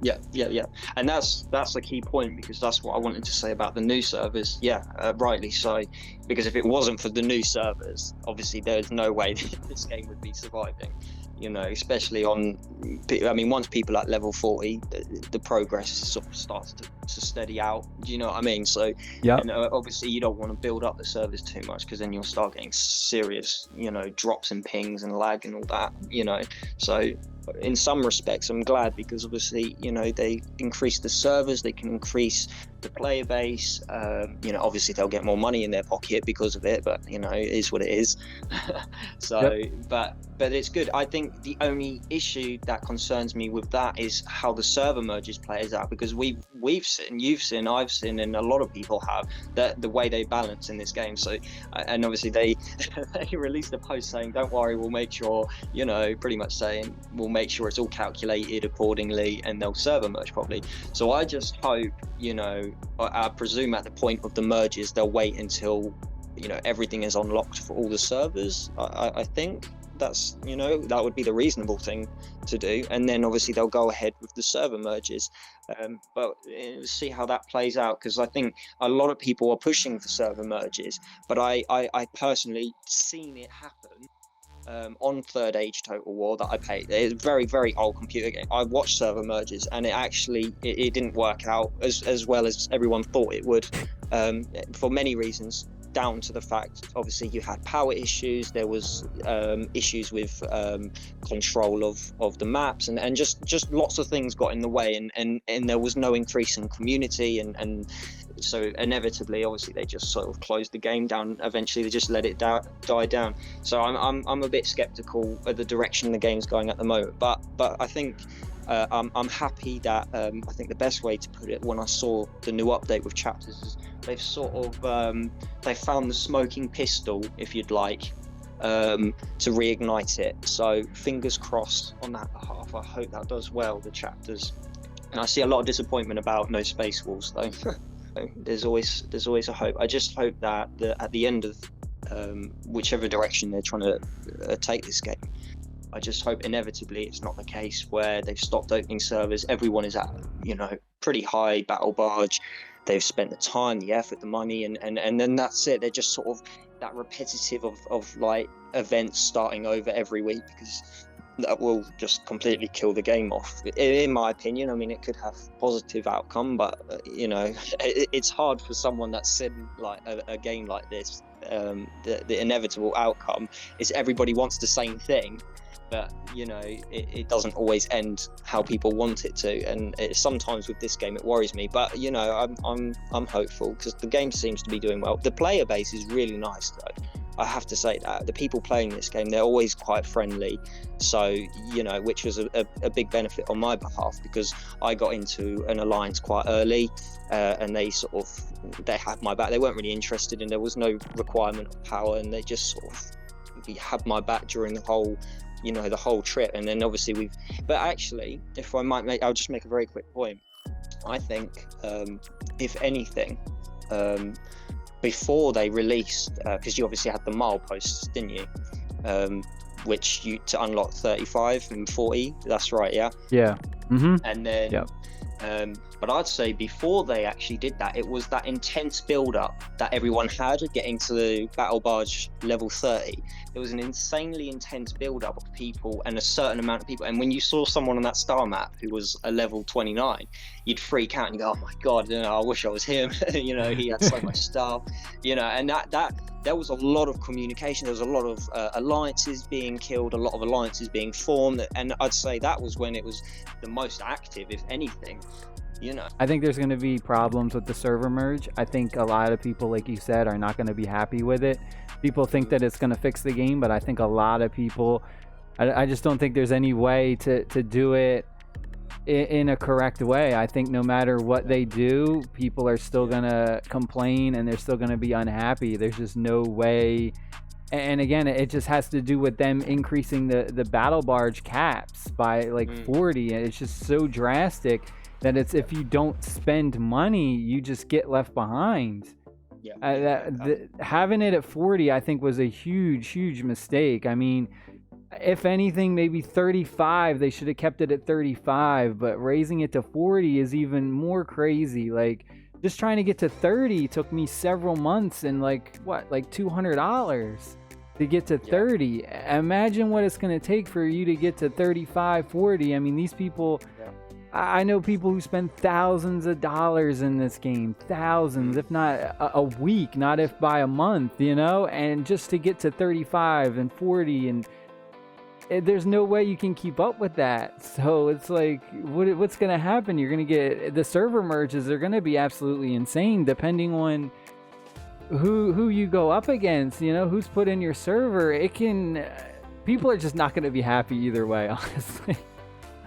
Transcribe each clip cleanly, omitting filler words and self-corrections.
Yeah. And that's a key point, because that's what I wanted to say about the new servers. Rightly so, because if it wasn't for the new servers, obviously there's no way this game would be surviving, especially once people at level 40, the progress sort of starts to steady out. Do you know what I mean? So yeah, and obviously you don't want to build up the servers too much, because then you'll start getting serious drops in pings and lag and all that. So in some respects I'm glad, because obviously they increase the servers, they can increase the player base. Obviously they'll get more money in their pocket because of it, but it is what it is. So yep. but it's good. I think the only issue that concerns me with that is how the server merges plays out, because we've seen, you've seen, I've seen, and a lot of people have, that the way they balance in this game. So and obviously they released a post saying, don't worry, we'll make sure, pretty much saying we'll make sure it's all calculated accordingly and they'll server merge properly. So I just hope, I presume at the point of the merges they'll wait until everything is unlocked for all the servers. I think that's that would be the reasonable thing to do, and then obviously they'll go ahead with the server merges. But see how that plays out, because I think a lot of people are pushing for server merges, but I personally seen it happen on Third Age Total War that I played. It's a very, very old computer game. I watched server merges, and it didn't work out as well as everyone thought it would, for many reasons, down to the fact, obviously, you had power issues, there was issues with control of the maps, and just lots of things got in the way, and there was no increase in community, and so inevitably, obviously, they just sort of closed the game down. Eventually, they just let it die down. So I'm a bit skeptical of the direction the game's going at the moment, but I think I'm happy that I think the best way to put it, when I saw the new update with chapters, is they've sort of they found the smoking pistol, if you'd like, to reignite it. So fingers crossed on that behalf. I hope that does well, the chapters. And I see a lot of disappointment about no Space Wolves though. There's always a hope. I just hope that at the end of whichever direction they're trying to take this game, I just hope inevitably it's not the case where they've stopped opening servers. Everyone is at pretty high battle barge. They've spent the time, the effort, the money, and then that's it. They're just sort of that repetitive of like events starting over every week, because that will just completely kill the game off, in my opinion. I mean, it could have positive outcome, but it's hard for someone that's seen like a game like this. The inevitable outcome is everybody wants the same thing, but it doesn't always end how people want it to, and sometimes with this game it worries me. But I'm hopeful, because the game seems to be doing well. The player base is really nice though. I have to say that the people playing this game, they're always quite friendly, so which was a big benefit on my behalf, because I got into an alliance quite early, and they had my back. They weren't really interested, and there was no requirement of power, and they just sort of had my back during the whole trip. And then obviously but actually, if I might I'll just make a very quick point. I think if anything, before they released, because you obviously had the mileposts, didn't you, which you to unlock 35 and 40, that's right, yeah And then yep. But I'd say before they actually did that, it was that intense build-up that everyone had getting to the battle barge level 30. There was an insanely intense build-up of people, and a certain amount of people, and when you saw someone on that star map who was a level 29, you'd freak out and you go, oh my god, I wish I was him. He had so much stuff, and that there was a lot of communication. There was a lot of alliances being killed, a lot of alliances being formed, and I'd say that was when it was the most active, if anything. I think there's going to be problems with the server merge. I think a lot of people, like you said, are not going to be happy with it. People think that it's going to fix the game, but I think a lot of people, I just don't think there's any way to do it in a correct way. I think no matter what they do, people are still going to complain, and they're still going to be unhappy. There's just no way. And again, it just has to do with them increasing the battle barge caps by like 40. And it's just so drastic that it's, if you don't spend money, you just get left behind. Having it at 40, I think, was a huge mistake. I mean, If anything, maybe 35. They should have kept it at 35, but raising it to 40 is even more crazy. Like, just trying to get to 30 took me several months and like $200 to get to 30. Imagine what it's going to take for you to get to 35, 40. I mean, these people, I know people who spend thousands of dollars in this game, thousands, if not a week, not if by a month, you know, and just to get to 35 and 40, and there's no way you can keep up with that. So it's like, what's going to happen? You're going to get the server merges are going to be absolutely insane, depending on who you go up against, you know, who's put in your server. It can, people are just not going to be happy either way, honestly.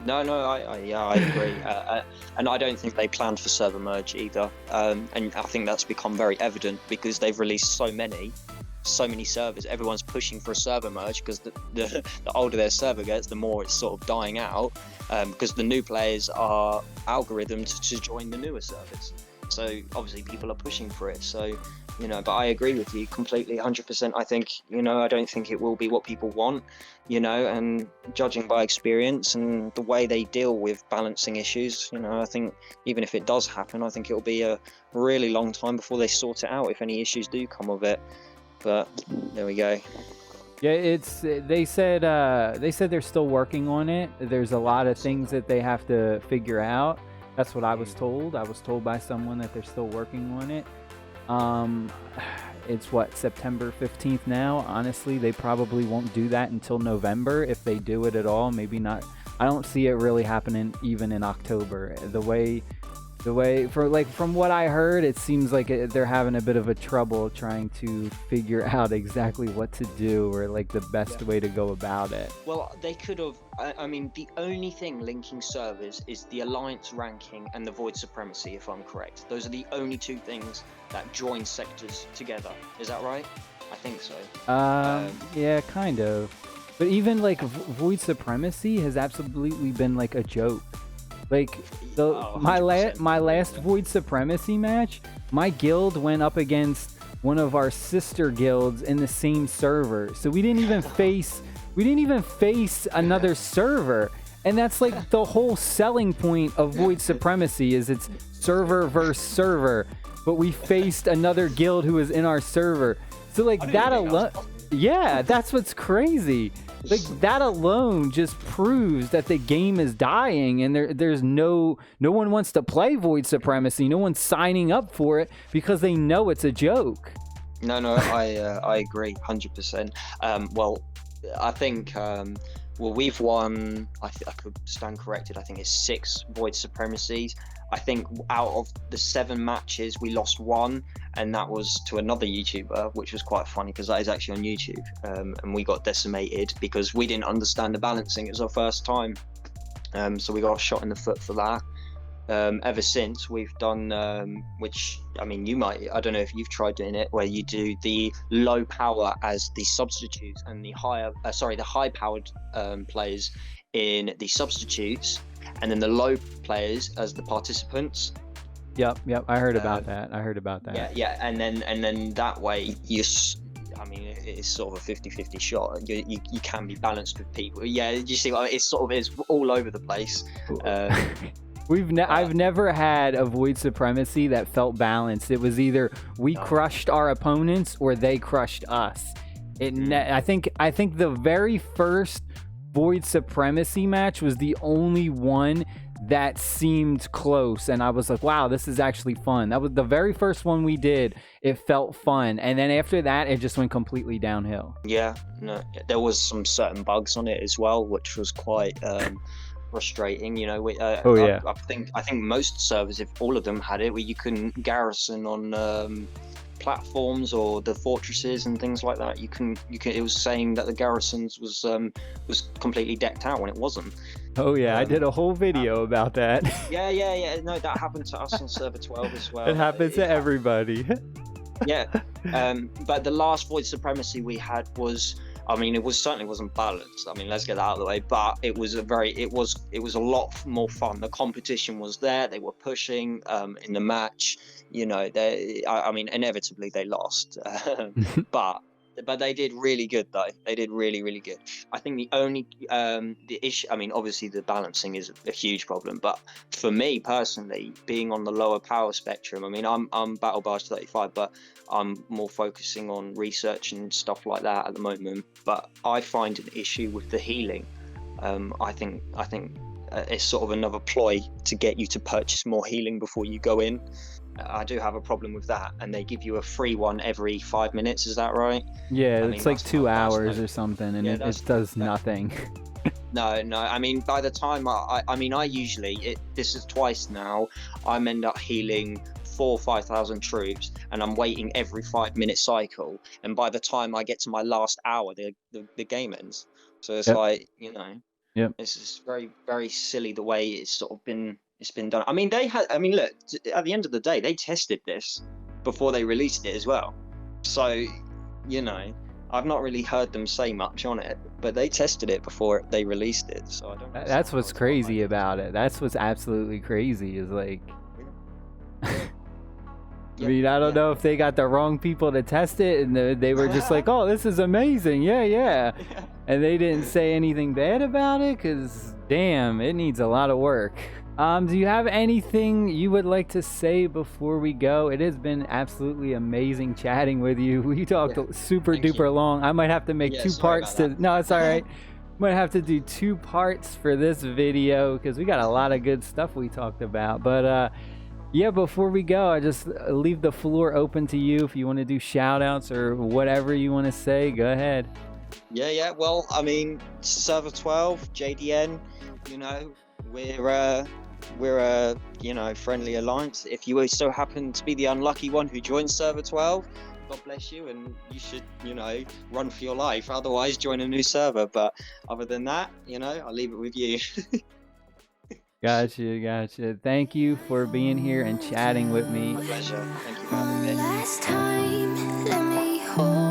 No, I agree, and I don't think they planned for server merge either. And I think that's become very evident because they've released so many servers. Everyone's pushing for a server merge because the older their server gets, the more it's sort of dying out, because the new players are algorithmed to join the newer servers. So obviously people are pushing for it. So, you know, but I agree with you completely, 100%. I think, you know, I don't think it will be what people want, you know, and judging by experience and the way they deal with balancing issues, you know, I think even if it does happen, I think it'll be a really long time before they sort it out if any issues do come of it. But there we go. Yeah, they said they're still working on it. There's a lot of things that they have to figure out. That's what I was told. I was told by someone that they're still working on it. It's September 15th now. Honestly, they probably won't do that until November, if they do it at all. Maybe not. I don't see it really happening even in October. The way from what I heard, it seems like they're having a bit of a trouble trying to figure out exactly what to do, or like the best way to go about it. Well, they could have, I mean, the only thing linking servers is the alliance ranking and the void supremacy, if I'm correct. Those are the only two things that join sectors together. Is that right? I think so. Yeah, kind of. But even like void supremacy has absolutely been like a joke. Like my last void supremacy match, my guild went up against one of our sister guilds in the same server. So we didn't even face another server. And that's like the whole selling point of void supremacy, is it's server versus server. But we faced another guild who was in our server. So like that alone, yeah, that's what's crazy. Like that alone just proves that the game is dying, and there's no one wants to play void supremacy. No one's signing up for it because they know it's a joke. No, I agree 100%. Well, I think we've won. I could stand corrected. I think it's 6 void supremacies. I think out of the 7 matches, we lost 1, and that was to another YouTuber, which was quite funny because that is actually on YouTube. And we got decimated because we didn't understand the balancing. It was our first time. So we got shot in the foot for that. Ever since, we've done, which, I mean, I don't know if you've tried doing it, where you do the low power as the substitutes and the high powered players in the substitutes, and then the low players as the participants. Yep. I heard about that. Yeah, and then that way I mean, it's sort of a 50-50 shot. You can be balanced with people. Yeah, you see, it's sort of is all over the place. I've never had a void supremacy that felt balanced. It was either we crushed our opponents or they crushed us. I think the very first void supremacy match was the only one that seemed close, and I was like, wow, this is actually fun. That was the very first one we did. It felt fun, and then after that it just went completely downhill. Yeah, no, there was some certain bugs on it as well, which was quite frustrating, you know. I think most servers, if all of them had it, where you couldn't garrison on platforms or the fortresses and things like that. You can it was saying that the garrisons was completely decked out when it wasn't. Oh yeah, I did a whole video about that. Yeah. No, that happened to us on server 12 as well. It happens to everybody. Yeah. But the last void supremacy we had was, I mean, it certainly wasn't balanced. I mean, let's get that out of the way. But it was a lot more fun. The competition was there. They were pushing in the match. You know, I mean, inevitably they lost, but but they did really good though. They did really, really good. I think the only the issue, I mean, obviously the balancing is a huge problem, but for me personally, being on the lower power spectrum, I mean, I'm Battle Barge 35, but I'm more focusing on research and stuff like that at the moment. But I find an issue with the healing. I think it's sort of another ploy to get you to purchase more healing before you go in. I do have a problem with that, and they give you a free one every 5 minutes. Is that right? Yeah, I it's mean, like 2 hours or something, and Yeah, it does nothing. No. I mean, by the time I mean, I usually this is twice now. I'm end up healing 4,000 or 5,000 troops, and I'm waiting every 5-minute cycle. And by the time I get to my last hour, the game ends. So it's Yep. like, you know, Yep. it's just very, very silly the way it's sort of been done. I mean, look, at the end of the day, they tested this before they released it as well. So, you know, I've not really heard them say much on it, but they tested it before they released it. So I don't. That's what's crazy about it. That's what's absolutely crazy is like. I mean, I don't know if they got the wrong people to test it, and they were just like, "Oh, this is amazing, yeah," and they didn't say anything bad about it, because damn, it needs a lot of work. Do you have anything you would like to say before we go? It has been absolutely amazing chatting with you. We talked super duper long. I might have to make 2 parts to. No, it's all right. Might have to do 2 parts for this video because we got a lot of good stuff we talked about. But yeah, before we go, I just leave the floor open to you if you want to do shout outs or whatever you want to say. Go ahead. Yeah. Well, I mean, Server 12, JDN, you know, we're a you know, friendly alliance. If you so happen to be the unlucky one who joins Server 12, God bless you, and you should, you know, run for your life. Otherwise, join a new server. But other than that, you know, I'll leave it with you. Gotcha. Thank you for being here and chatting with me. My pleasure. Thank you for having me. Last time, let me hold